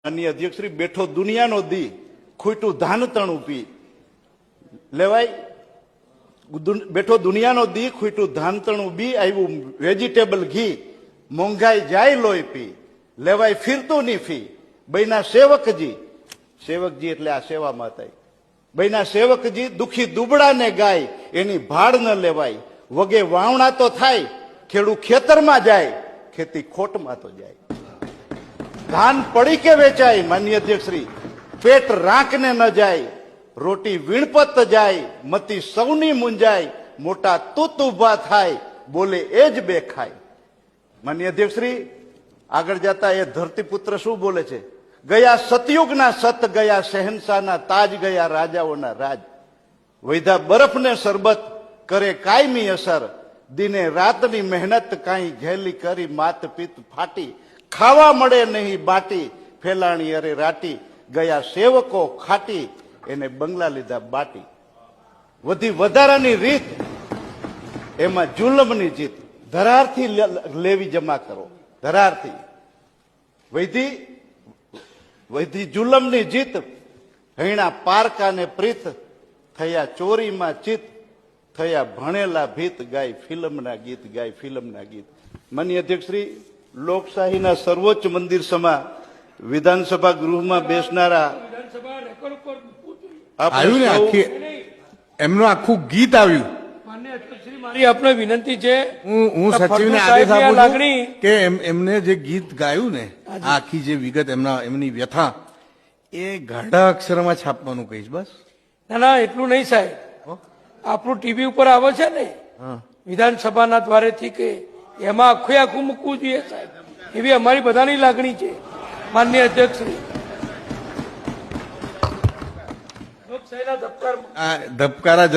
માનનીય અધ્યક્ષશ્રી, બેઠો દુનિયાનો દી, ખૂટ્યું ધાન તણું પી લેવાય. બેઠો દુનિયાનો દી, ખૂટ્યું ધાન તણું બી, આવ્યું વેજીટેબલ ઘી, મોંઘાઈ જાય લોહી પી, લેવાય ફિરતું ની ફી. બૈના સેવકજી, સેવકજી એટલે આ સેવા માતા, બૈના સેવકજી દુખી દુબળાને ગાય, એની ભાડ ન લેવાય. વગે વાવણા તો થાય, ખેડૂ ખેતરમાં જાય, ખેતી ખોટમાં તો જાય. ધાન પડી કે વેચાય, માનનીય અધ્યક્ષશ્રી, પેટ રાંકને ન જાય, રોટી વીણપત જાય, મતી સૌની મુંજાય, મોટા તૂત ઉભા થાય, બોલે એ જ બે ખાય. માનનીય અધ્યક્ષશ્રી, આગળ જતા એ ધરતીપુત્ર શું બોલે છે? ગયા સતયુગના સત, ગયા શહેનશાહના તાજ, ગયા રાજાઓના રાજ. વૈધા બરફને શરબત કરે કાયમી અસર, દિને રાતની મહેનત કાંઈ ઘેલી કરી, માત પિત્ત ફાટી, ખાવા મળે નહીં બાટી, ફેલાણી અરે રાટી, ગયા સેવકો ખાટી, એને બંગલા લીધા બાટી. વધી વધારાની રીત, એમાં જુલમની જીત, ધરારથી લેવી જમા કરો, ધરારથી. વૈધી જુલમની જીત, હૈણા પારકાને પ્રીત, થયા ચોરીમાં ચિત, થયા ભણેલા ભીત, ગાય ફિલ્મના ગીત, ગાય ફિલ્મના ગીત. માનનીય અધ્યક્ષશ્રી, લોકશાહીના સર્વોચ્ચ મંદિર સમા વિધાનસભા ગૃહમાં બેસનારા એમનું આખું ગીત આવ્યું. મારી આપને વિનંતી છે, હું સચિવને આદેશ આપું છું કે એમને જે ગીત ગાયું ને, આખી જે વિગત એમની વ્યથા, એ ગાઢા અક્ષરમાં છાપવાનું કહીશ બસ. ના ના, એટલું નહીં સાહેબ. આપણું ટીવી ઉપર આવે છે ને વિધાનસભાના દ્વારેથી, કે એમાં આખું મૂકવું જોઈએ સાહેબ. એવી અમારી બધાની લાગણી છે માનનીય અધ્યક્ષશ્રી. ધબકારા